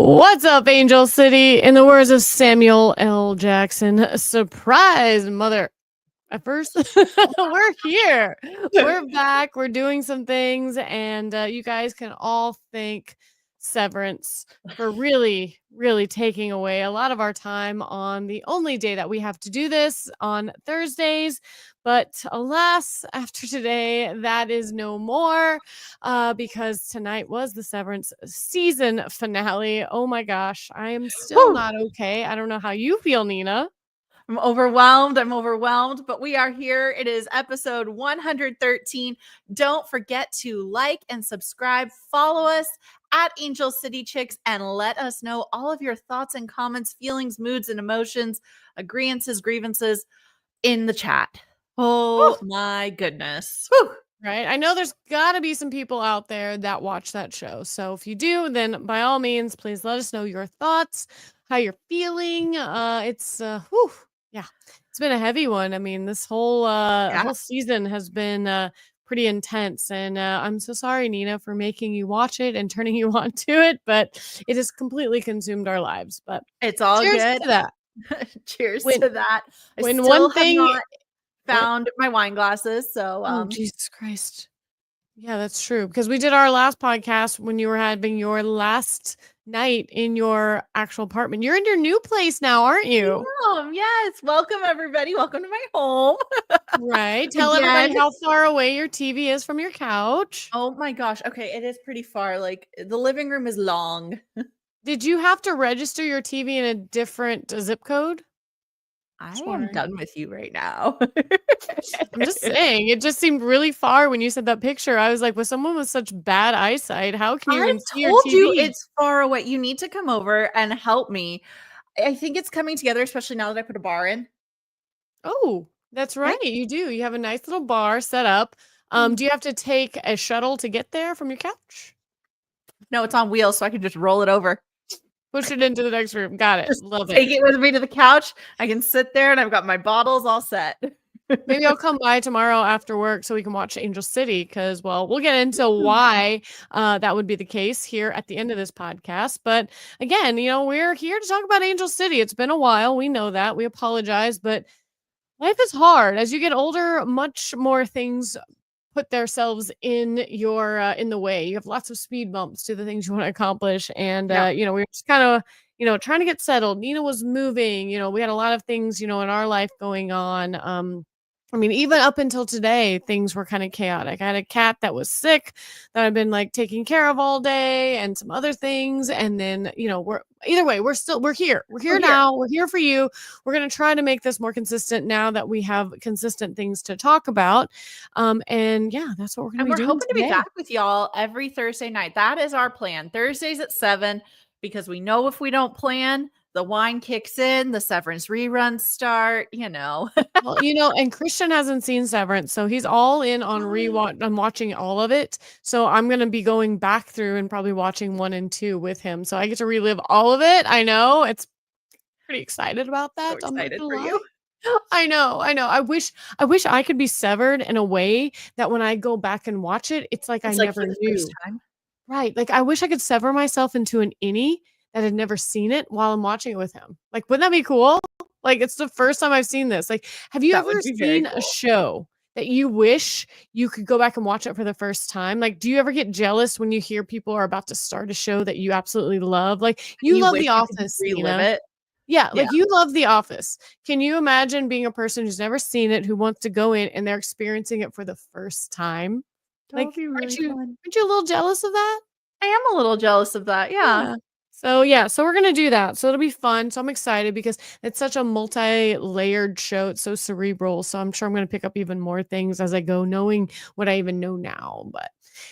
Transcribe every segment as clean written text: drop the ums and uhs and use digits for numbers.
What's up, Angel City? In the words of Samuel L. Jackson, surprise, mother effers. We're here. We're back. We're doing some things, and you guys can all thank Severance for really taking away a lot of our time on the only day that we have to do this on Thursdays. But alas, after today, that is no more because tonight was the Severance season finale. Oh my gosh, I am still Whew. not okay. I don't know how you feel, Nina. I'm overwhelmed, but we are here. It is episode 113. Don't forget to like and subscribe. Follow us at Angel City Chicks and let us know all of your thoughts and comments, feelings, moods, and emotions, agreeances, grievances in the chat. Oh Whew. my goodness. Whew. Right. I know there's got to be some people out there that watch that show. So if you do, then by all means, please let us know your thoughts, how you're feeling. Whew, yeah, it's been a heavy one. I mean, this whole Yeah. whole season has been pretty intense, and I'm so sorry, Nina, for making you watch it and turning you on to it, but it has completely consumed our lives. But It's all cheers good. to that. Cheers When to that. I when still one have thing, not what? found my wine glasses. So Oh, Jesus Christ. Yeah, that's true, because we did our last podcast when you were having your last night in your actual apartment. You're in your new place now, aren't you? Yes. Welcome, everybody. Welcome to my home. Right. Tell everybody Again. how far away your TV is from your couch. Oh my gosh. Okay, it is pretty far. Like the living room is long. Did you have to register your TV in a different zip code? I Just am wondering. done with you right now. I'm just saying, it just seemed really far when you said that picture. I was like, with someone with such bad eyesight, how can you I even see your told you TV? it's far away. You need to come over and help me. I think it's coming together, especially now that I put a bar in. Oh, that's Right? right. You do. You have a nice little bar set up. Mhm. Do you have to take a shuttle to get there from your couch? No, it's on wheels, so I can just roll it over. Push it into the next room. Got it. Just Love it. take it with me to the couch. I can sit there and I've got my bottles all set. Maybe I'll come by tomorrow after work so we can watch Angel City because, well, we'll get into why that would be the case here at the end of this podcast. But again, we're here to talk about Angel City. It's been a while. We know that. We apologize, but life is hard. As you get older, much more things put themselves in the way. You have lots of speed bumps to the things you want to accomplish, and Yeah. we were just kind of trying to get settled. Nina was moving. We had a lot of things in our life going on. I mean, even up until today, things were kind of chaotic. I had a cat that was sick that I've been like taking care of all day, and some other things. And then, we're either way, we're here. We're here We're here. now. We're here for you. We're gonna try to make this more consistent now that we have consistent things to talk about. And yeah, that's what we're gonna And be we're doing hoping to be today. back with y'all every Thursday night. That is our plan. Thursdays at 7, because we know if we don't plan, the wine kicks in, the Severance reruns start. Well, and Christian hasn't seen Severance, so he's all in on rewatch. I'm watching all of it, so I'm gonna be going back through and probably watching 1 and 2 with him, so I get to relive all of it. I know it's pretty excited about So that. I'm not excited gonna for lie. you. I know. I wish I could be severed in a way that when I go back and watch it, it's like I It's like never for the first knew. time. Right. Like I wish I could sever myself into an innie that had never seen it while I'm watching it with him. Like, wouldn't that be cool? Like, it's the first time I've seen this. Like, have you That ever would be very seen a cool. show that you wish you could go back and watch it for the first time? Like, do you ever get jealous when you hear people are about to start a show that you absolutely love? Like, And you you love wish The you could just Office, relive Nina. it. Yeah, Yeah. like you love The Office. Can you imagine being a person who's never seen it, who wants to go in and they're experiencing it for the first time? That would Like, be really fun. aren't you a little jealous of that? I am a little jealous of that. Yeah. Yeah. So we're gonna do that. So it'll be fun. So I'm excited because it's such a multi-layered show. It's so cerebral. So I'm sure I'm gonna pick up even more things as I go, knowing what I even know now. But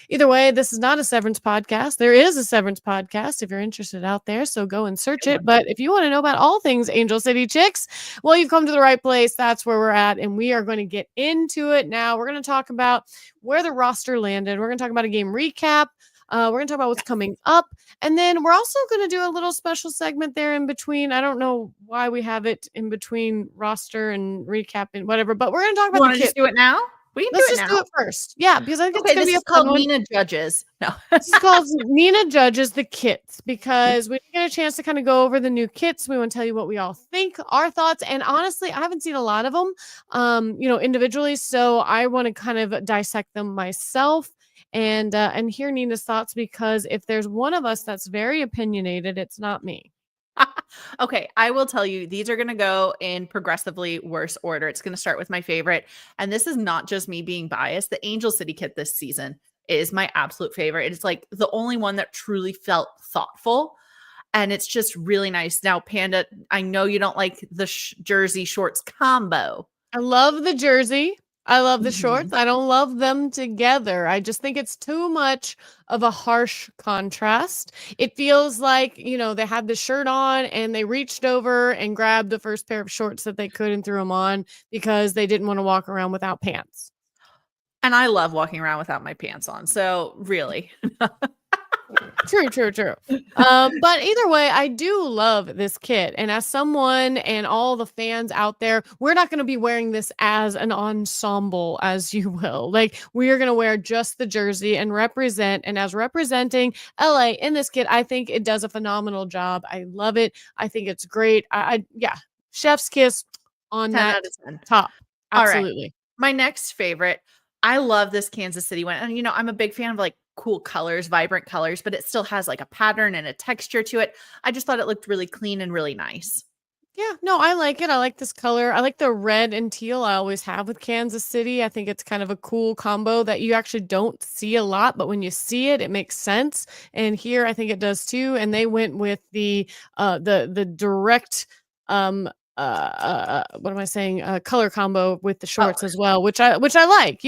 either way, this is not a Severance podcast. There is a Severance podcast if you're interested out there. So go and search Good it. one. But if you want to know about all things Angel City Chicks, well, you've come to the right place. That's where we're at. And we are going to get into it now. We're going to talk about where the roster landed. We're going to talk about a game recap. We're going to talk about what's coming up. And then we're also going to do a little special segment there in between. I don't know why we have it in between roster and recap and whatever, but we're going to talk You about the wanna kit. just do it now? We can do Let's it just do now. it first. Yeah, because I think it's Okay, gonna this be a is fun called one. Nina Judges. No. This is called Nina Judges the Kits because we didn't get a chance to kind of go over the new kits. We want to tell you what we all think, our thoughts, and honestly, I haven't seen a lot of them, individually. So I want to kind of dissect them myself and hear Nina's thoughts because if there's one of us that's very opinionated, it's not me. Okay, I will tell you, these are gonna go in progressively worse order. It's gonna start with my favorite, and this is not just me being biased. The Angel City kit this season is my absolute favorite. It's like the only one that truly felt thoughtful, and it's just really nice. Now, Panda, I know you don't like the jersey shorts combo. I love the jersey. I love the shorts. Mhm. I don't love them together. I just think it's too much of a harsh contrast. It feels like, they had the shirt on and they reached over and grabbed the first pair of shorts that they could and threw them on because they didn't want to walk around without pants. And I love walking around without my pants on. So, really. True, true, true. But either way, I do love this kit. And as someone and all the fans out there, we're not going to be wearing this as an ensemble, as you will. Like, we are going to wear just the jersey and represent. And as representing LA in this kit, I think it does a phenomenal job. I love it. I think it's great. Yeah, chef's kiss on 10 that out of 10. top. All right. Absolutely. My next favorite, I love this Kansas City one. And I'm a big fan of like cool colors, vibrant colors, but it still has like a pattern and a texture to it. I just thought it looked really clean and really nice. Yeah, no, I like it. I like this color. I like the red and teal I always have with Kansas City. I think it's kind of a cool combo that you actually don't see a lot, but when you see it, it makes sense. And here I think it does too. And they went with the direct what am I saying? Color combo with the Oh, shorts as well, which I like,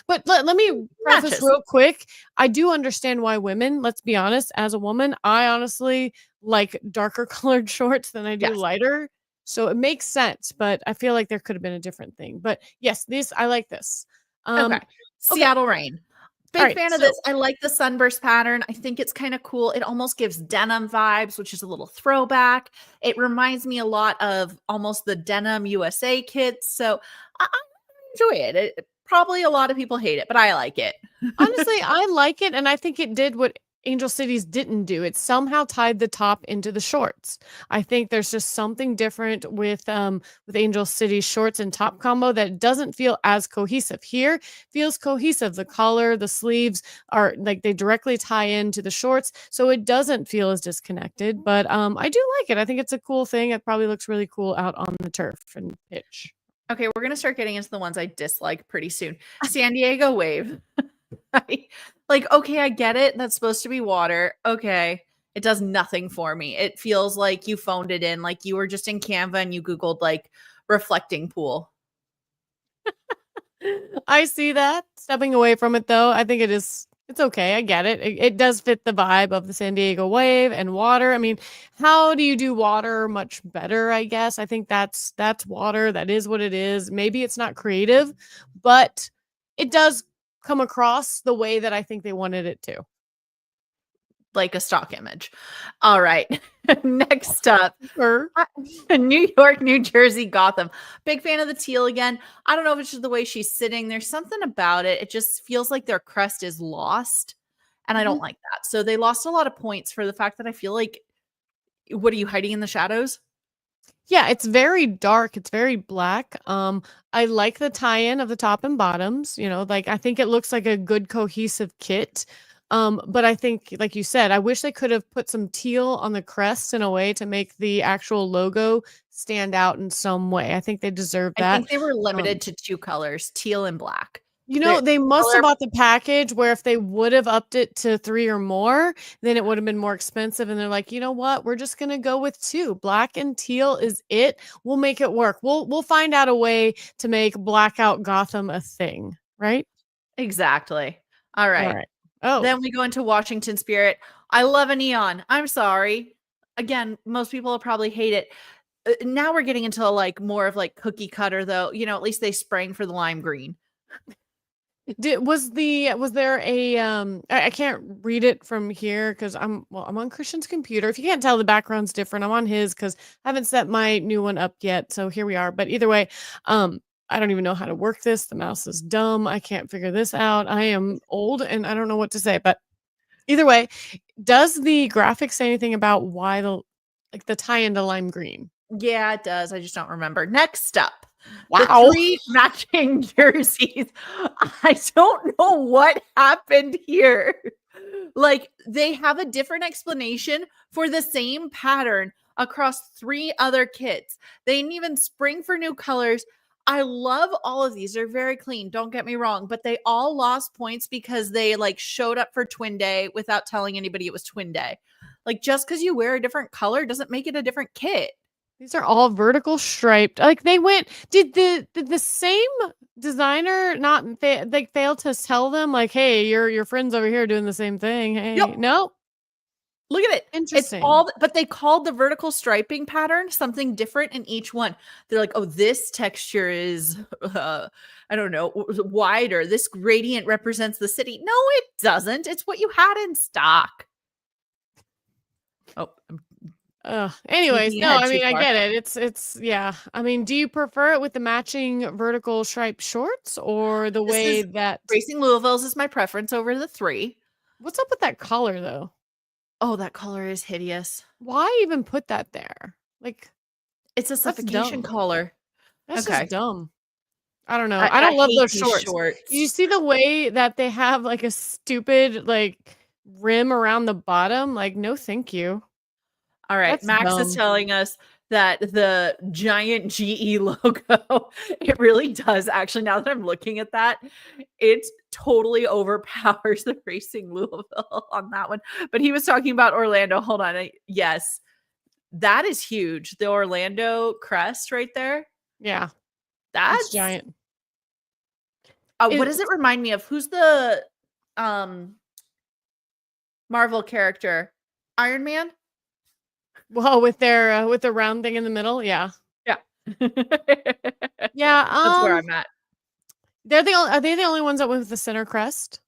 but let me preface matches. real quick. I do understand why women, let's be honest, as a woman, I honestly like darker colored shorts than I do Yes. lighter. So it makes sense, but I feel like there could have been a different thing. But yes, this I like this. Okay. Okay. Seattle Rain. All Big right. fan of So this. I like the sunburst pattern. I think it's kind of cool. It almost gives denim vibes, which is a little throwback. It reminds me a lot of almost the denim USA kits. So I enjoy it. Probably a lot of people hate it, but I like it. honestly, I like it, and I think it did what Angel Cities didn't do. It somehow tied the top into the shorts. I think there's just something different with Angel City shorts and top combo that doesn't feel as cohesive. Here feels cohesive. The collar, the sleeves are like they directly tie into the shorts, so it doesn't feel as disconnected. But I do like it. I think it's a cool thing. It probably looks really cool out on the turf and pitch. Okay, we're gonna start getting into the ones I dislike pretty soon. San Diego Wave. Like, okay, I get it. That's supposed to be water. Okay. It does nothing for me. It feels like you phoned it in, like you were just in Canva and you Googled like reflecting pool. I see that. Stepping away from it though, I think it's okay. I get it. It does fit the vibe of the San Diego wave and water. I mean, how do you do water much better, I guess? I think that's water. That is what it is. Maybe it's not creative, but it does come across the way that I think they wanted it to. Like a stock image. All right. Next up, Sure. New York, New Jersey, Gotham. Big fan of the teal again. I don't know if it's just the way she's sitting. There's something about it. It just feels like their crest is lost. And I don't Mhm. like that. So they lost a lot of points for the fact that I feel like, what are you hiding in the shadows? Yeah, it's very dark, it's very black. I like the tie-in of the top and bottoms, like I think it looks like a good cohesive kit. But I think, like you said, I wish they could have put some teal on the crest in a way to make the actual logo stand out in some way. I think they deserve I that. think they were Um limited to 2 colors, teal and black. The They must have color bought the package where if they would have upped it to 3 or more, then it would have been more expensive, and they're like, "You know what? We're just gonna go with 2. Black and teal is it. We'll make it work. We'll find out a way to make blackout Gotham a thing." Right? exactly. All right. Alright. Oh, Then we go into Washington Spirit. I love a neon. I'm sorry. Again, most people will probably hate it. Now we're getting into like more of like cookie cutter though. At least they sprang for the lime green. was there a, I can't read it from here because I'm on Christian's computer. If you can't tell, the background's different. I'm on his because I haven't set my new one up yet, so here we are. But either way, um, I don't even know how to work this. The mouse is dumb. I can't figure this out. I am old and I don't know what to say. But either way, does the graphic say anything about why the tie into lime green? Yeah, it does. I just don't remember. Next up, the Wow. 3 matching jerseys. I don't know what happened here. Like, they have a different explanation for the same pattern across 3 other kits. They didn't even spring for new colors. I love all of these. They're very clean, don't get me wrong, but they all lost points because they, like, showed up for Twin Day without telling anybody it was Twin Day. Like, just because you wear a different color doesn't make it a different kit. These are all vertical striped. Like they went did the same designer not fail to tell them like, "Hey, your friends over here doing the same thing. Yep. Hey." No? Look at it. It's Interesting. all but they called the vertical striping pattern something different in each one. They're like, "Oh, this texture is, I don't know, wider. This gradient represents the city." No, it doesn't. It's what you had in stock. Oh, I'm Anyways, thinking no, ahead I too mean, I far. get it. It's yeah. I mean, do you prefer it with the matching vertical striped shorts or the This way is that Racing Louisville's is my preference over the 3. what's up with that color though? Oh, that color is hideous. Why even put that there? Like, It's a that's suffocation dumb. color. That's just Okay. dumb. I don't know. I I don't love hate those these shorts. You shorts. see the way that they have, like, a stupid, like, rim around the bottom? Like, no, thank you. All right, That's Max is dumb. telling us that the giant GE logo, it really does actually, now that I'm looking at that, it totally overpowers the Racing Louisville on that one. But he was talking about Orlando. Hold on. Yes, that is huge. The Orlando crest right there. Yeah, it's That's giant. what does It's it remind me of? Who's the um Marvel character? Iron Man? well, with the round thing in the middle, yeah. Yeah. Yeah, That's where I'm at. are they the only ones that went with the center crest?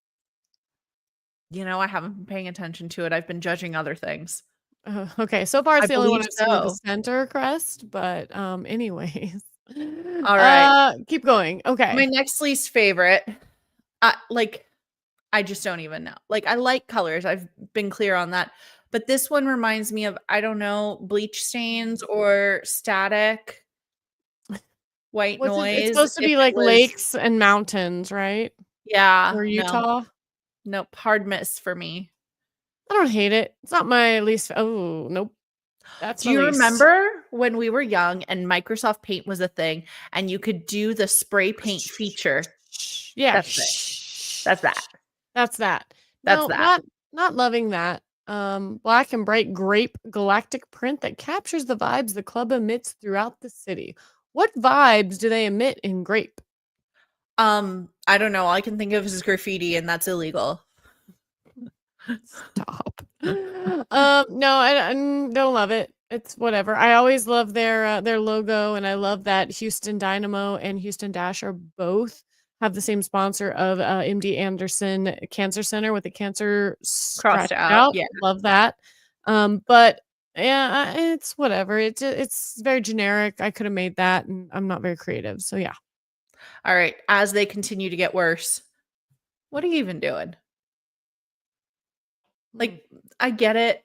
I haven't been paying attention to it. I've been judging other things. Okay, so far I it's the only one believe I've seen with the so. center crest, but, anyways. All right. Keep going. My Okay. next least favorite, like, I just don't even know. Like, I like colors. I've been clear on that. But this one reminds me of, I don't know, bleach stains or static, white What's it it's noise supposed to if be it like was, lakes and mountains, right? yeah, Or no. Utah? Nope, hard miss for me. I don't hate it. It's not my least oh, nope. That's Do my you least. remember when we were young and Microsoft Paint was a thing and you could do the spray paint feature? Yeah. That's it. That's that. That's that. That's No, that. not loving that. Black and bright grape galactic print that captures the vibes the club emits throughout the city. What vibes do they emit in grape? I don't know. All I can think of is graffiti, and that's illegal. Stop. No, I don't love it. It's whatever. I always love their logo, and I love that Houston Dynamo and Houston Dash are both have the same sponsor of MD Anderson Cancer Center with the cancer Crossed scratched out. out. Yeah. Love that. But yeah, it's whatever. It's very generic. I could have made that, and I'm not very creative. So yeah. All right. As they continue to get worse, what are you even doing? Mm. Like, I get it.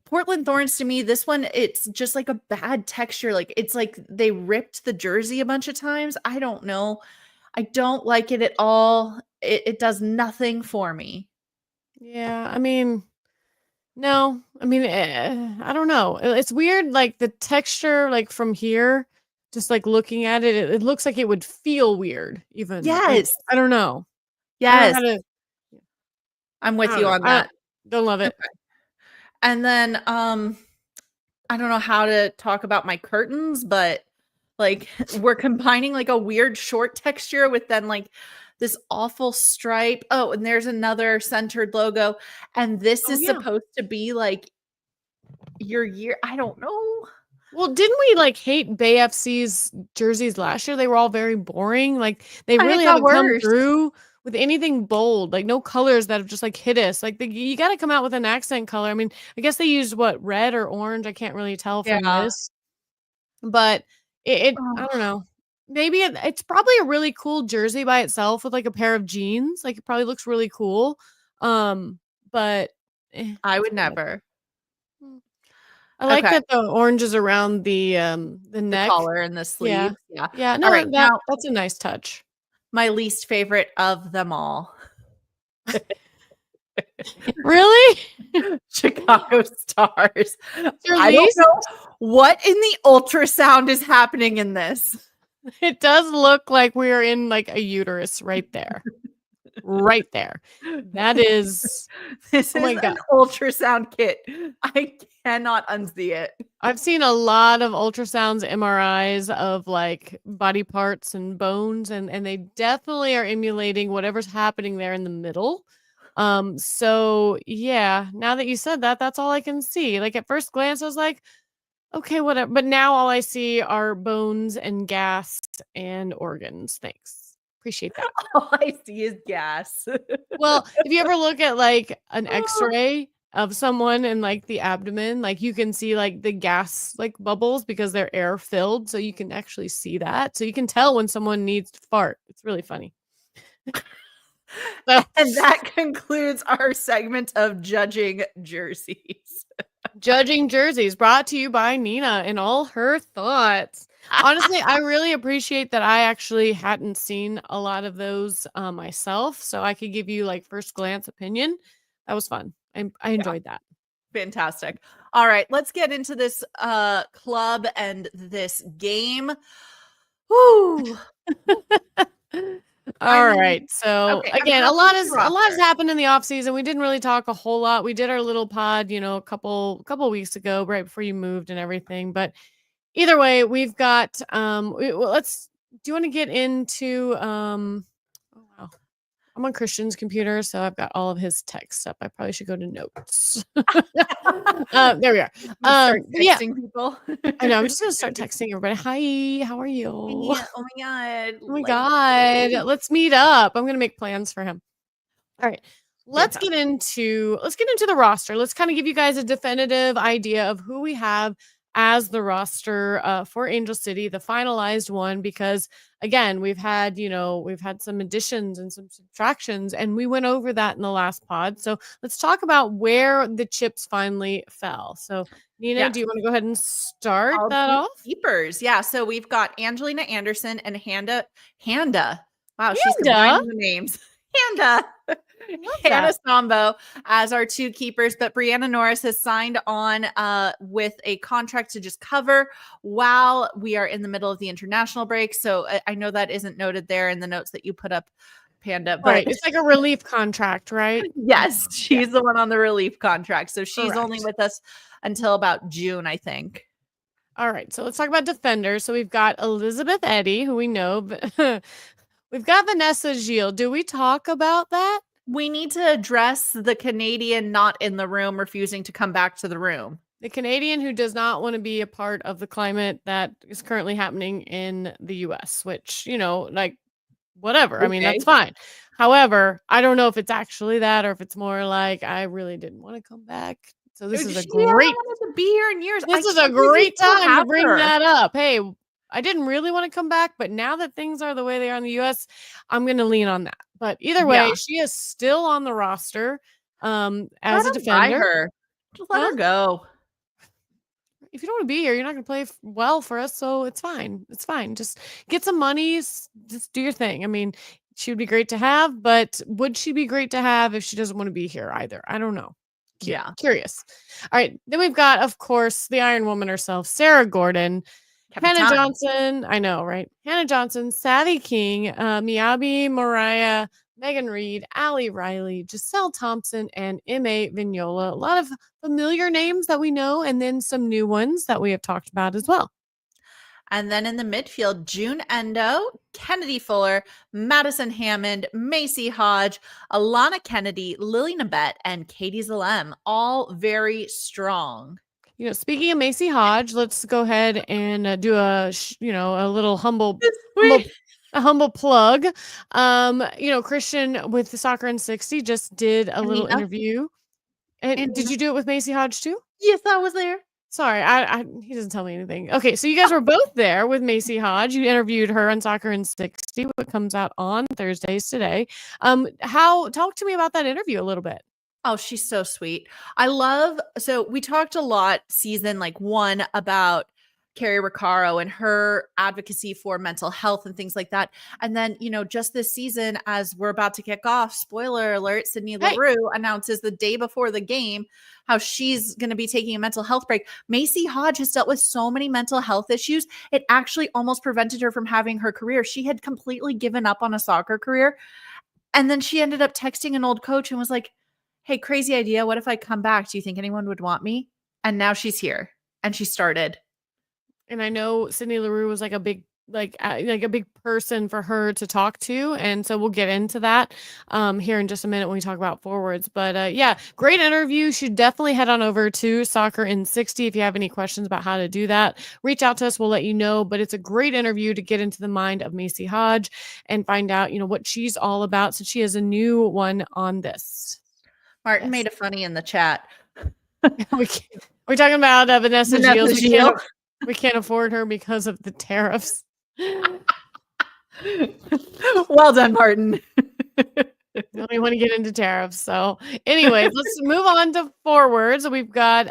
Portland Thorns to me, this one, it's just like a bad texture. Like, it's like they ripped the jersey a bunch of times. I don't know. I don't like it at all. It does nothing for me. Yeah, I mean, no, I mean, I don't know. It's weird, like the texture, like from here, just like looking at it, it looks like it would feel weird, even. Like, Yes. I don't know. I don't know Yes. how to, I'm I with don't you know. on I that. don't love it. Okay. And then I don't know how to talk about my curtains, but like we're combining like a weird short texture with then like this awful stripe. Oh, and there's another centered logo. And this Oh, is yeah. supposed to be like your year. I don't know. Well, didn't we like hate Bay FC's jerseys last year? They were all very boring. Like, they And it really got haven't come worse. through with anything bold, like no colors that have just like hit us. Like, you got to come out with an accent color. I mean, I guess they used what, red or orange? I can't really tell from Yeah. this. But it I don't Oh, know. maybe it's probably a really cool jersey by itself with, like, a pair of jeans, like, it probably looks really cool, but, I it's would whatever. never. Mm. I like Okay. that the orange is around the The neck. collar and the Yeah. sleeves. Yeah. Yeah, All no, right. Now, that's a nice touch. my least favorite of them all. Really? Chicago Stars. Your I don't least? know what in the ultrasound is happening in this. It does look like we're in, like, a uterus right there. Right there. That is This oh is my an god. ultrasound kit. I cannot unsee it. I've seen a lot of ultrasounds, MRIs of, like, body parts and bones, and they definitely are emulating whatever's happening there in the middle. So, yeah, now that you said that, that's all I can see. Like, at first glance, I was like, "Okay, whatever," but now all I see are bones and gas and organs. Thanks. Appreciate that. All I see is gas. Well, if you ever look at, like, an X-ray of someone in, like, the abdomen, like, you can see, like, the gas, like, bubbles because they're air filled, so you can actually see that. So you can tell when someone needs to fart. It's really funny. So, And that concludes our segment of judging jerseys. judging jerseys brought to you by Nina and all her thoughts. Honestly, I really appreciate that I actually hadn't seen a lot of those, myself, so I could give you, like, first glance opinion. That was fun. I Yeah, enjoyed that. fantastic. All right, let's get into this club and this game. Whoo! I All mean, right. So okay, I'm again, happy with the a lot has roster. happened in the off season. We didn't really talk a whole lot. We did our little pod, a couple weeks ago, right before you moved and everything. But either way, we've got well, let's do you want to get into oh wow. I'm on Christian's computer, so I've got all of his text up. I probably should go to notes. There we are. You start But yeah, texting people. I know. I'm just gonna start texting everybody. Hi, how are you? Yeah, oh my god, Oh my life is god, great. let's meet up. I'm gonna make plans for him. All right. Fantastic. Let's get into the roster. Let's kind of give you guys a definitive idea of who we have as the roster for Angel City, the finalized one, because again, we've had some additions and some subtractions, and we went over that in the last pod. So let's talk about where the chips finally fell. So Nina, Yes. do you want to go ahead and start I'll that do off? keepers. Yeah, so we've got Angelina Anderson and Handa. Wow, she's Handa, combining the names. Handa. I love Hannah that. Sambo as our two keepers, but Brianna Norris has signed on with a contract to just cover while we are in the middle of the international break. So I know that isn't noted there in the notes that you put up, Panda, but Right, it's like a relief contract, right? yes, Yeah, she's the one on the relief contract. So she's only correct. with us until about June, I think. All right, so let's talk about defenders. So we've got Elizabeth Eddy, who we know, but we've got Vanessa Gilles. Do we talk about that? We need to address the Canadian not in the room refusing to come back to the room. The Canadian who does not want to be a part of the climate that is currently happening in the US, which, like, whatever. I mean, Okay. that's fine. However, I don't know if it's actually that or if it's more like I really didn't want to come back. So She this is a hasn't great wanted to be here in years. I This is a can't believe we great still time to have bring her. that up. Hey, I didn't really want to come back, but now that things are the way they are in the US, I'm going to lean on that. But either Yeah. way, she is still on the roster as Let a us buy defender. her. Just let Huh? her go. If you don't want to be here, you're not going to play well for us, so it's fine. It's fine. Just get some money, just do your thing. I mean, she would be great to have, but would she be great to have if she doesn't want to be here either? I don't know. Yeah. Curious. All right, then we've got, of course, the Iron Woman herself, Sarah Gordon. Hannah Capitan. Johnson, I know, right? Hannah Johnson, Savvy King, Miyabi Mariah, Megan Reed, Allie Riley, Giselle Thompson, and M.A. Vignola. A lot of familiar names that we know, and then some new ones that we have talked about as well. And then in the midfield, June Endo, Kennedy Fuller, Madison Hammond, Macy Hodge, Alana Kennedy, Lily Nabet, and Katie Zalem, all very strong. Speaking of Macy Hodge, let's go ahead and do a little Sweet. humble plug. Christian with the Soccer in 60 just did a And little Nina. interview. And And did Nina. you do it with Macy Hodge too? Yes, I was there. Sorry, he doesn't tell me anything. Okay, so you guys were both there with Macy Hodge. You interviewed her on Soccer in 60, what comes out on Thursdays today. How talk to me about that interview a little bit. Oh, she's so sweet. So we talked a lot season like 1 about Carrie Riccaro and her advocacy for mental health and things like that. And then, just this season, as we're about to kick off, spoiler alert, Sydney Hey, LaRue announces the day before the game how she's going to be taking a mental health break. Macy Hodge has dealt with so many mental health issues. It actually almost prevented her from having her career. She had completely given up on a soccer career. And then she ended up texting an old coach and was like, "Hey, crazy idea. What if I come back? Do you think anyone would want me?" And now she's here and she started. and I know Sydney LaRue was like a big like a big person for her to talk to, and so we'll get into that here in just a minute when we talk about forwards. But yeah, great interview. You should definitely head on over to Soccer in 60 if you have any questions about how to do that. Reach out to us, we'll let you know. But it's a great interview to get into the mind of Macy Hodge and find out, what she's all about. So she has a new one on this. Martin Yes. made a funny in the chat. We're talking about Vanessa Vanessa Gilles. Gilles. We can't afford her because of the tariffs. Well done, Martin. Don't even want to get into tariffs. So, anyways, let's move on to forwards. We've got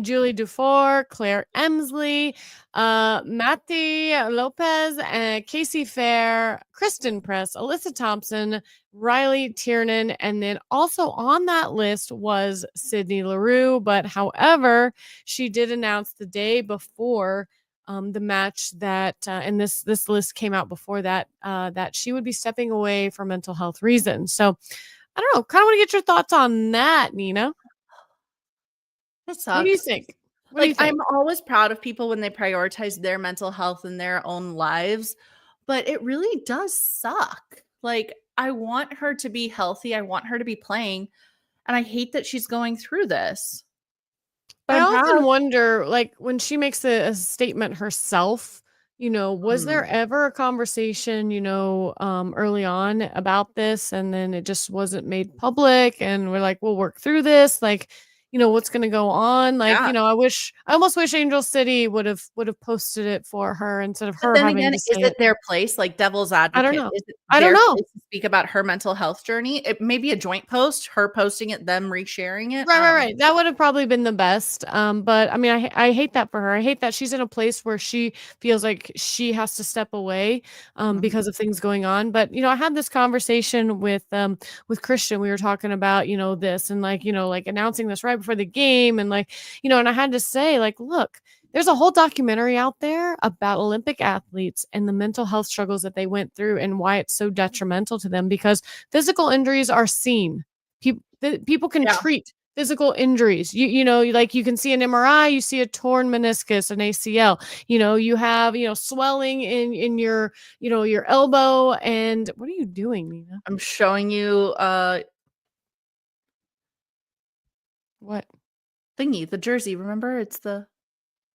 Julie Dufour, Claire Emsley, Matty Lopez, and Casey Fair, Kristen Press, Alyssa Thompson, Riley Tiernan, and then also on that list was Sydney LaRue. But however, she did announce the day before the match that and this list came out before that that she would be stepping away for mental health reasons. So I don't know, kind of want to get your thoughts on that, Nina. That What do you sucks. think? What do you think? I'm always proud of people when they prioritize their mental health in their own lives, but it really does suck. Like, I want her to be healthy. I want her to be playing. And I hate that she's going through this. But I I'm often proud. wonder, like, when she makes a statement herself, was there Mhm. ever a conversation, early on about this, and then it just wasn't made public, and we're like, we'll work through this, like, what's going to go on? Like, Yeah. I almost wish Angel City would have posted it for her instead of But her then having again, to is say it it. their place, like devil's I don't advocate? know. Is it I don't their know. place to speak about her mental health journey? It may be a joint post, her posting it, them resharing it. Right, I right, don't know. right. That would have probably been the best. But I mean, I hate that for her. I hate that she's in a place where she feels like she has to step away Mhm. because of things going on. But I had this conversation with Christian. We were talking about this and like announcing this right before the game and and I had to say like, look. There's a whole documentary out there about Olympic athletes and the mental health struggles that they went through and why it's so detrimental to them because physical injuries are seen. People can Yeah, treat physical injuries. Like you can see an MRI, you see a torn meniscus, an ACL. You have swelling in your elbow. And what are you doing, Nina? I'm showing you What? thingy, the jersey. Remember, it's the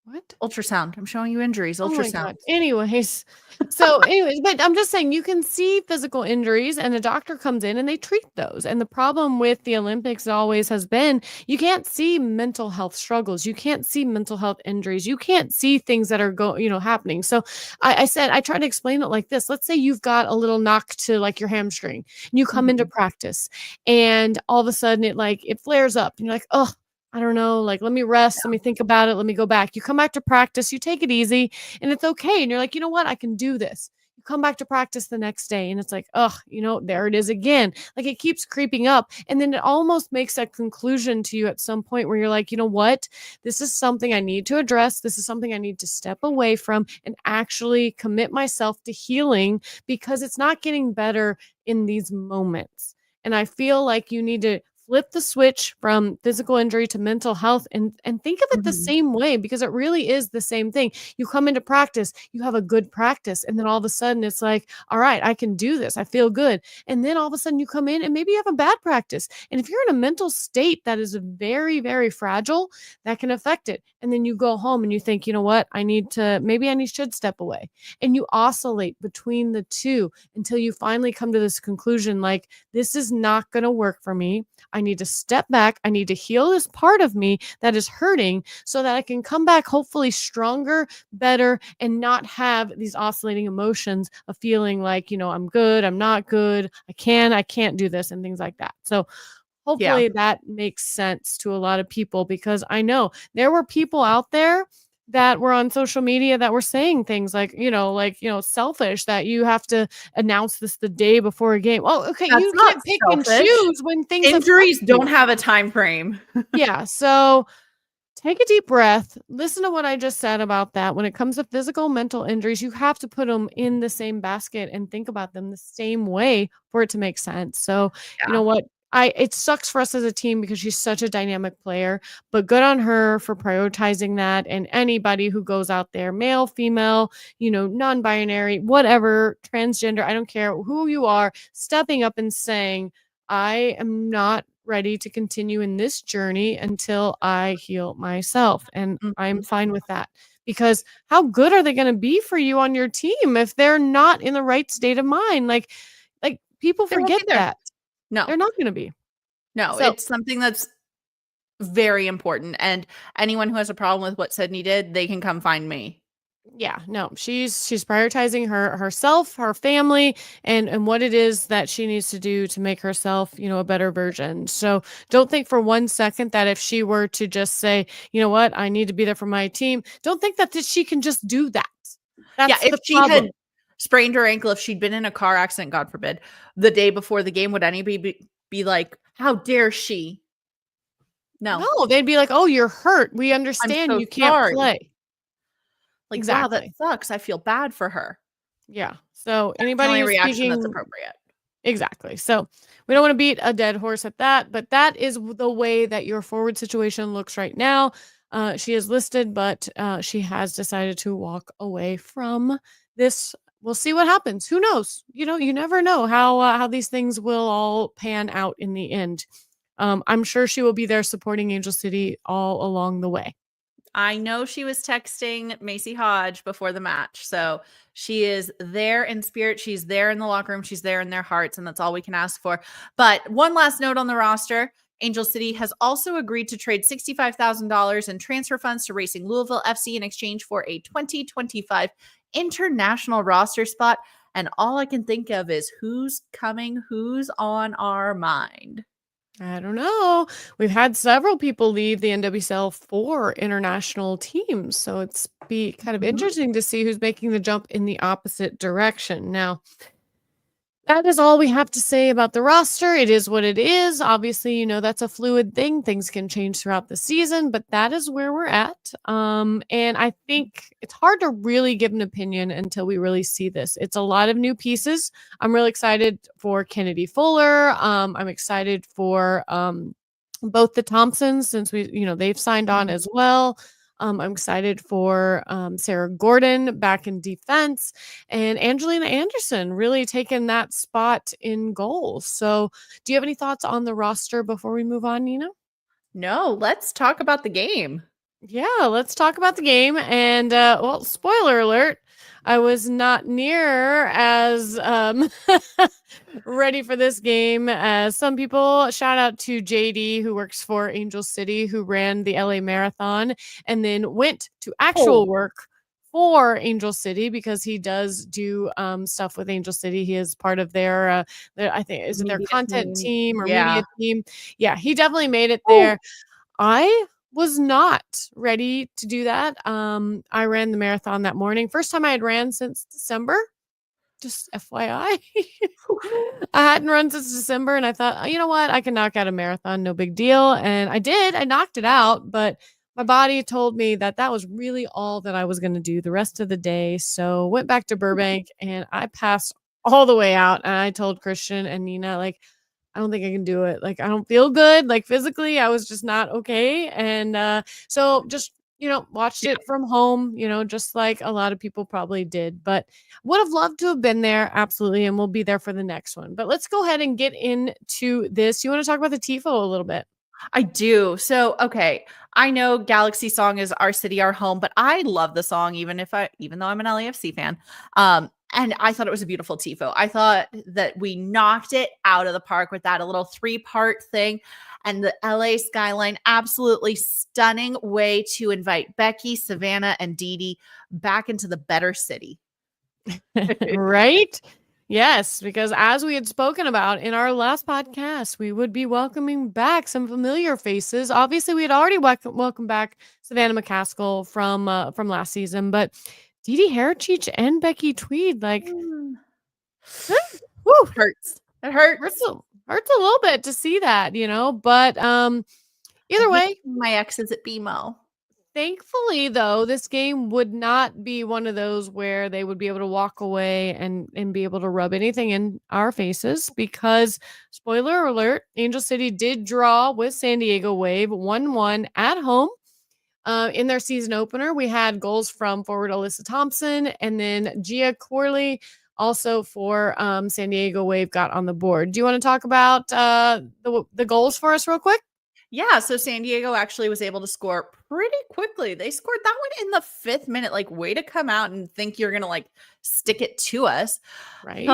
What? ultrasound. I'm showing you injuries, Oh my god. ultrasounds. Anyways, but I'm just saying you can see physical injuries and a doctor comes in and they treat those. And the problem with the Olympics always has been you can't see mental health struggles. You can't see mental health injuries. You can't see things that are happening. So I said I try to explain it like this. Let's say you've got a little knock to like your hamstring and you come into Mhm. practice and all of a sudden it flares up and you're like, oh, I don't know, like, let me rest, let me think about it, let me go back. You come back to practice, you take it easy, and it's okay. And you're like, you know what? I can do this. You come back to practice the next day, and it's like, oh, there it is again. Like it keeps creeping up. And then it almost makes a conclusion to you at some point where you're like, you know what? This is something I need to address. This is something I need to step away from and actually commit myself to healing because it's not getting better in these moments. And I feel like you need to flip the switch from physical injury to mental health and think of it the Mhm. same way because it really is the same thing. You come into practice, you have a good practice, and then all of a sudden it's like, all right, I can do this. I feel good. And then all of a sudden you come in and maybe you have a bad practice. And if you're in a mental state that is very, very fragile, that can affect it. and then you go home and you think, you know what, maybe should step away. And you oscillate between the two until you finally come to this conclusion, like, this is not going to work for me. I need to step back. I need to heal this part of me that is hurting so that I can come back hopefully stronger, better, and not have these oscillating emotions of feeling like, I'm good, I'm not good, I can't do this, and things like that. So Yeah. hopefully that makes sense to a lot of people, because I know there were people out there that were on social media that were saying things like, selfish, that you have to announce this the day before a game. Oh, okay, That's you not can't pick and selfish. choose when things affect Injuries don't you. have a time frame. Yeah, so take a deep breath. Listen to what I just said about that. When it comes to physical, mental injuries, you have to put them in the same basket and think about them the same way for it to make sense. So, you Yeah. know what? It sucks for us as a team because she's such a dynamic player, but good on her for prioritizing that. And anybody who goes out there, male, female, non-binary, whatever, transgender, I don't care who you are, stepping up and saying, I am not ready to continue in this journey until I heal myself. And I'm Mhm. fine with that, because how good are they going to be for you on your team if they're not in the right state of mind? Like people They won't forget be there. that. No. They're not going to be. No, So, it's something that's very important, and anyone who has a problem with what Sydney did, they can come find me. yeah, no, she's prioritizing herself, her family, and what it is that she needs to do to make herself, a better version. So don't think for 1 second that if she were to just say, you know what, I need to be there for my team, don't think that she can just do that. Yeah, That's if the she problem. had sprained her ankle, if she'd been in a car accident, God forbid, the day before the game, would anybody be like, "How dare she?" No. No, they'd be like, oh, you're hurt. We "I'm understand so you can't sorry." play. Like, "Wow, that Exactly. sucks. I feel bad for her." Yeah. So That's the anybody only who's reaction that's speaking. appropriate. Exactly. So we don't want to beat a dead horse at that, but that is the way that your forward situation looks right now. She is listed, but she has decided to walk away from this. We'll see what happens. Who knows? You never know how these things will all pan out in the end. I'm sure she will be there supporting Angel City all along the way. I know she was texting Macy Hodge before the match. So she is there in spirit. She's there in the locker room. She's there in their hearts. And that's all we can ask for. But one last note on the roster. Angel City has also agreed to trade $65,000 in transfer funds to Racing Louisville FC in exchange for a 2025 international roster spot. And all I can think of is who's coming, who's on our mind. I don't know. We've had several people leave the NWSL for international teams, so it's be kind of Mhm. interesting to see who's making the jump in the opposite direction. Now, that is all we have to say about the roster. It is what it is. Obviously, that's a fluid thing. Things can change throughout the season, but that is where we're at. And I think it's hard to really give an opinion until we really see this. It's a lot of new pieces. I'm really excited for Kennedy Fuller. I'm excited for both the Thompsons, since they've signed on as well. I'm excited for Sarah Gordon back in defense, and Angelina Anderson really taking that spot in goals. So, do you have any thoughts on the roster before we move on, Nina? No, let's talk about the game. Yeah, let's talk about the game. And well, spoiler alert, I was not near as ready for this game as some people. Shout out to JD, who works for Angel City, who ran the LA Marathon and then went to Oh, actual work for Angel City, because he does do stuff with Angel City. He is part of their, I think, is it their media content team. team or Yeah. media team? Yeah, he definitely made it Oh, there. I was not ready to do that. I ran the marathon that morning. First time I had ran since December. Just FYI. I hadn't run since December, and I thought, "Oh, you know what? I can knock out a marathon, no big deal." And I did. I knocked it out, but my body told me that that was really all that I was going to do the rest of the day. So went back to Burbank and I passed all the way out. And I told Christian and Nina, like, I don't think I can do it. Like, I don't feel good. Like, physically, I was just not okay. And so just, watched yeah. it from home, just like a lot of people probably did. But would have loved to have been there. Absolutely. And we'll be there for the next one. But let's go ahead and get into this. You want to talk about the TIFO a little bit? I do. So, okay, I know Galaxy Song is Our City, Our Home, but I love the song even though I'm an LAFC fan. And I thought it was a beautiful tifo. I thought that we knocked it out of the park with that a little three-part thing. And the LA skyline, absolutely stunning way to invite Becky, Savannah, and Dee Dee back into the better city. Right? Yes, because as we had spoken about in our last podcast, we would be welcoming back some familiar faces. Obviously, we had already welcomed back Savannah McCaskill from last season, but Dee Dee Heritage and Becky Tweed, like, Mm. whew, Hurts. It hurts hurts. hurts a little bit to see that, But I either hate way, my exes at BMO. thankfully, though, this game would not be one of those where they would be able to walk away and be able to rub anything in our faces because, spoiler alert, Angel City did draw with San Diego Wave 1-1 at home. In their season opener, we had goals from forward Alyssa Thompson and then Gia Corley also for San Diego Wave got on the board. Do you want to talk about the goals for us real quick? Yeah, so San Diego actually was able to score pretty quickly. They scored that one in the 5th minute. Like, way to come out and think you're gonna like stick it to us. Right?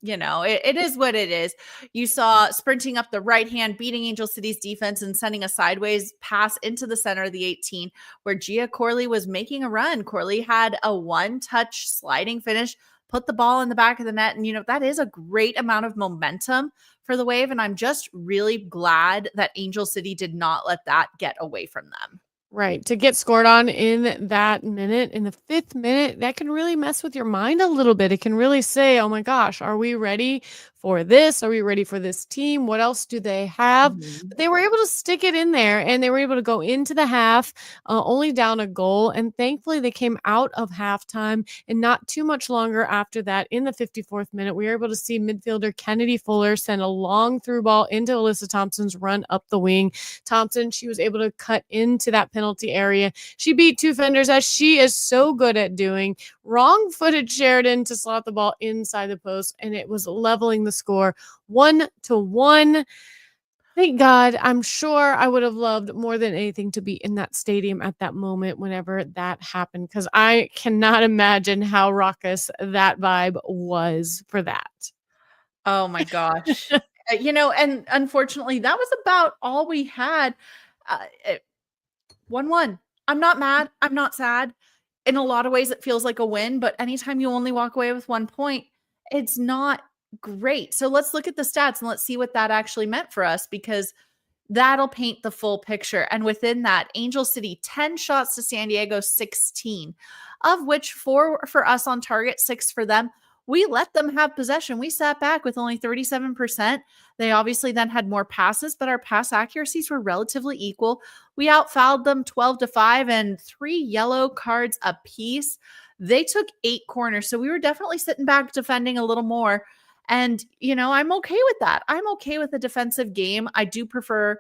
It is what it is. You saw sprinting up the right hand, beating Angel City's defense and sending a sideways pass into the center of the 18, where Gia Corley was making a run. Corley had a one-touch sliding finish, put the ball in the back of the net, and that is a great amount of momentum for the Wave, and I'm just really glad that Angel City did not let that get away from them. Right. To get scored on in that minute, in the 5th minute, that can really mess with your mind a little bit. It can really say, oh my gosh, are we ready for this? Are we ready for this team? What else do they have? Mhm. But they were able to stick it in there and they were able to go into the half, only down a goal. And thankfully, they came out of halftime and not too much longer after that. In the 54th minute, we were able to see midfielder Kennedy Fuller send a long through ball into Alyssa Thompson's run up the wing. Thompson, she was able to cut into that penalty area. She beat two fenders as she is so good at doing. Wrong footed Sheridan to slot the ball inside the post, and it was leveling the score 1-1. Thank God. I'm sure I would have loved more than anything to be in that stadium at that moment whenever that happened because I cannot imagine how raucous that vibe was for that. Oh my gosh. And unfortunately, that was about all we had. 1-1. I'm not mad. I'm not sad. In a lot of ways, it feels like a win, but anytime you only walk away with 1 point, it's not great. So let's look at the stats and let's see what that actually meant for us because that'll paint the full picture. And within that, Angel City, 10 shots to San Diego, 16, of which 4 for us on target, 6 for them. We let them have possession. We sat back with only 37%. They obviously then had more passes, but our pass accuracies were relatively equal. We outfouled them 12-5 and 3 yellow cards apiece. They took 8 corners. So we were definitely sitting back defending a little more. And, I'm okay with that. I'm okay with a defensive game. I do prefer,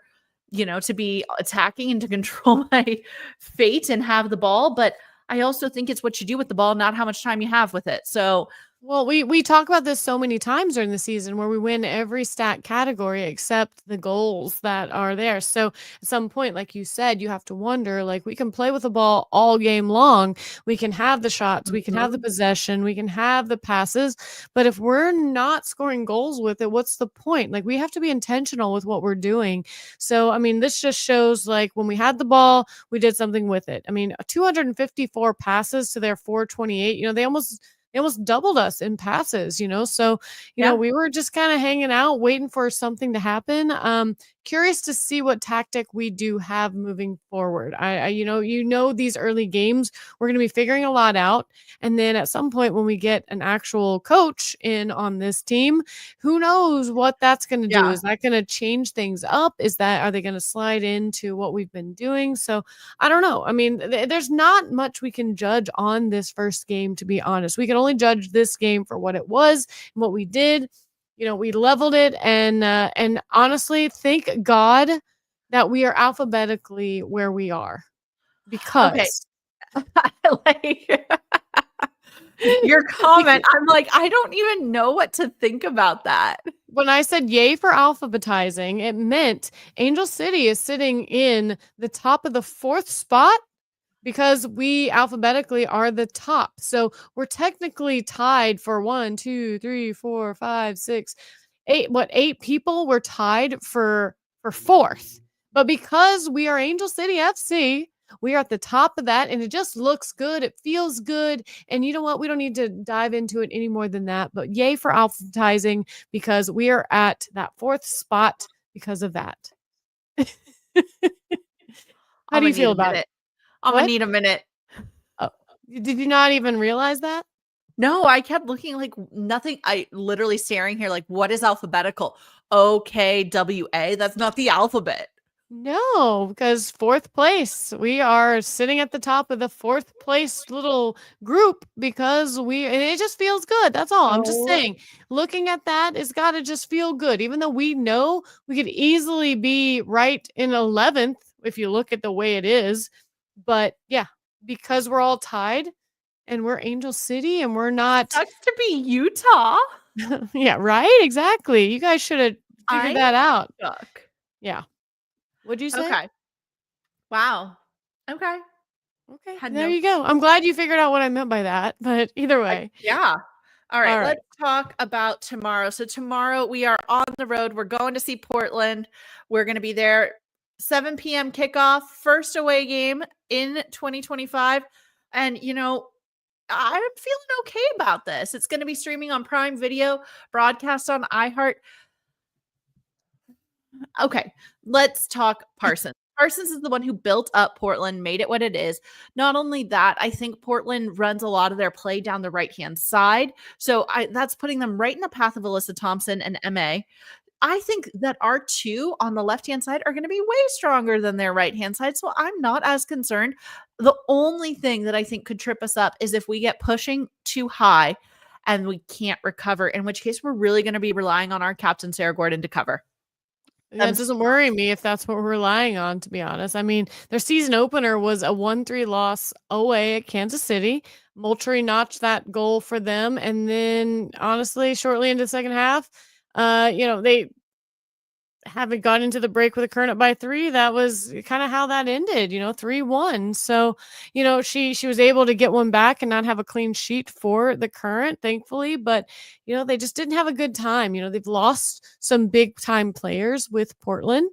to be attacking and to control my fate and have the ball. But I also think it's what you do with the ball, not how much time you have with it. So, Well, we talk about this so many times during the season where we win every stat category except the goals that are there. So at some point, like you said, you have to wonder, like we can play with the ball all game long. We can have the shots, we can have the mhm. possession, we can have the passes, but if we're not scoring goals with it, what's the point? Like we have to be intentional with what we're doing. So I mean, this just shows like when we had the ball, we did something with it. I mean, 254 passes to their 428, they almost doubled us in passes, So, Yeah. we were just kind of hanging out, waiting for something to happen. Curious to see what tactic we do have moving forward. These early games, we're going to be figuring a lot out. And then at some point, when we get an actual coach in on this team, who knows what that's going to do? Yeah. Is that going to change things up? Are they going to slide into what we've been doing? So I don't know. I mean, there's not much we can judge on this first game, to be honest. We can only judge this game for what it was and what we did. We leveled it, and honestly, thank God that we are alphabetically where we are Okay. because like Your comment, I'm like, I don't even know what to think about that. When I said yay for alphabetizing, it meant Angel City is sitting in the top of the 4th spot because we alphabetically are the top. So we're technically tied for 1, 2, 3, 4, 5, 6, 8. What, 8 people were tied for 4th. But because we are Angel City FC, we are at the top of that, and it just looks good. It feels good. And you know what? We don't need to dive into it any more than that. But yay for alphabetizing because we are at that 4th spot because of that. How I'm do gonna you need feel a about it? minute. I'm gonna What? need a minute. Oh, did you not even realize that? No, I kept looking like nothing. I literally staring here like, what is alphabetical? OKWA. That's not the alphabet. No, because 4th place. We are sitting at the top of the 4th place little group because and it just feels good. That's all. I'm just Oh, saying, looking at that, it's got to just feel good. Even though we know we could easily be right in 11th if you look at the way it is. But yeah, because we're all tied and we're Angel City and we're not. sucks to be Utah. Yeah, right? Exactly. You guys should have figured I'm that out. stuck. Yeah. What'd you say? Okay. Wow. Okay. Okay, Had there no you go. I'm glad you figured out what I meant by that, but either I way. yeah. All right, All right. let's talk about tomorrow. So tomorrow we are on the road. We're going to see Portland. We're going to be there 7 p.m. kickoff, first away game in 2025. And I'm feeling okay about this. It's going to be streaming on Prime Video, broadcast on iHeart. Okay, let's talk Parsons. Parsons is the one who built up Portland, made it what it is. Not only that, I think Portland runs a lot of their play down the right-hand side. So that's putting them right in the path of Alyssa Thompson and MA. I think that our two on the left-hand side are going to be way stronger than their right-hand side. So I'm not as concerned. The only thing that I think could trip us up is if we get pushing too high and we can't recover, in which case we're really going to be relying on our captain, Sarah Gordon, to cover. I'm That doesn't worry me if that's what we're relying on, to be honest. I mean, their season opener was a 1-3 loss away at Kansas City. Moultrie notched that goal for them. And then, honestly, shortly into the second half, they haven't gone into the break with a current up by 3. That was kind of how that ended, 3-1. So, she was able to get one back and not have a clean sheet for the current, thankfully. But, they just didn't have a good time. They've lost some big time players with Portland.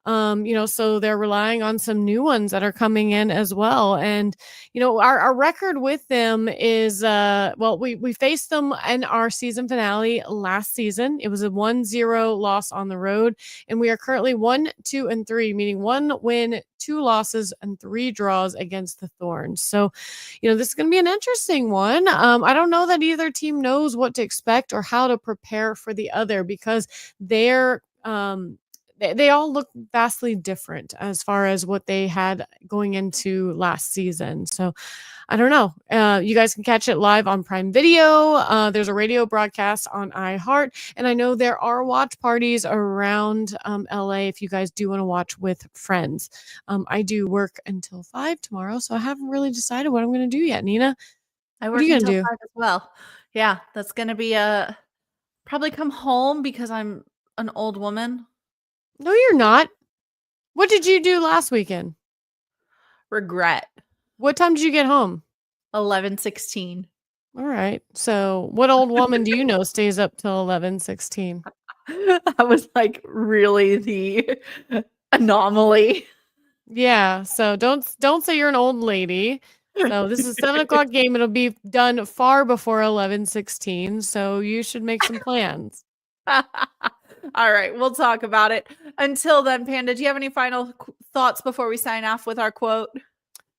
So they're relying on some new ones that are coming in as well. And, our record with them is, we faced them in our season finale last season. It was a 1-0 loss on the road. And we are currently 1, 2, and 3, meaning 1 win, 2 losses, and 3 draws against the Thorns. So, this is going to be an interesting one. I don't know that either team knows what to expect or how to prepare for the other because they all look vastly different as far as what they had going into last season. So I don't know. You guys can catch it live on Prime Video. There's a radio broadcast on iHeart. And I know there are watch parties around LA if you guys do want to watch with friends. I do work until 5 tomorrow, so I haven't really decided what I'm going to do yet. Nina, I what are work you going until to do? 5 as well. Yeah, that's gonna be probably come home because I'm an old woman. No, you're not. What did you do last weekend? Regret. What time did you get home? 11:16. All right. So, what old woman do you know stays up till 11:16? I was like really the anomaly. Yeah. So don't say you're an old lady. So this is a 7 o'clock game. It'll be done far before 11:16. So you should make some plans. All right, we'll talk about it. Until then, Panda, do you have any final thoughts before we sign off with our quote?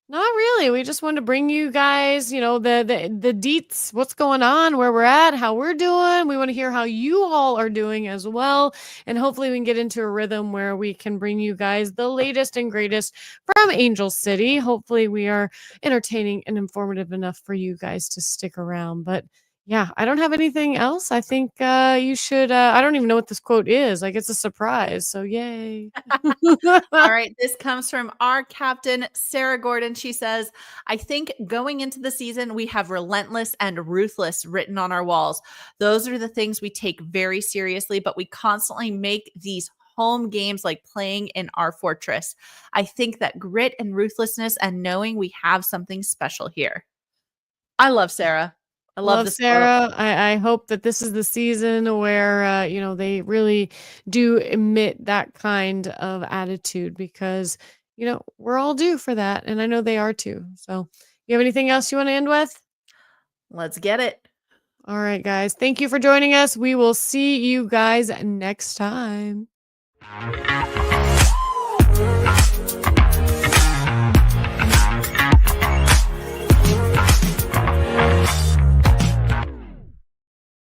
Not really. We just wanted to bring you guys, the deets, what's going on, where we're at, how we're doing. We want to hear how you all are doing as well. And hopefully we can get into a rhythm where we can bring you guys the latest and greatest from Angel City. Hopefully we are entertaining and informative enough for you guys to stick around. But Yeah, I don't have anything else. I think you should. I don't even know what this quote is. Like, it's a surprise. So, yay. All right, this comes from our captain, Sarah Gordon. She says, I think going into the season, we have relentless and ruthless written on our walls. Those are the things we take very seriously, but we constantly make these home games like playing in our fortress. I think that grit and ruthlessness and knowing we have something special here. I love Sarah. I love Love this quote. Sarah. I hope that this is the season where, they really do emit that kind of attitude because, we're all due for that. And I know they are too. So, you have anything else you want to end with? Let's get it. All right, guys. Thank you for joining us. We will see you guys next time.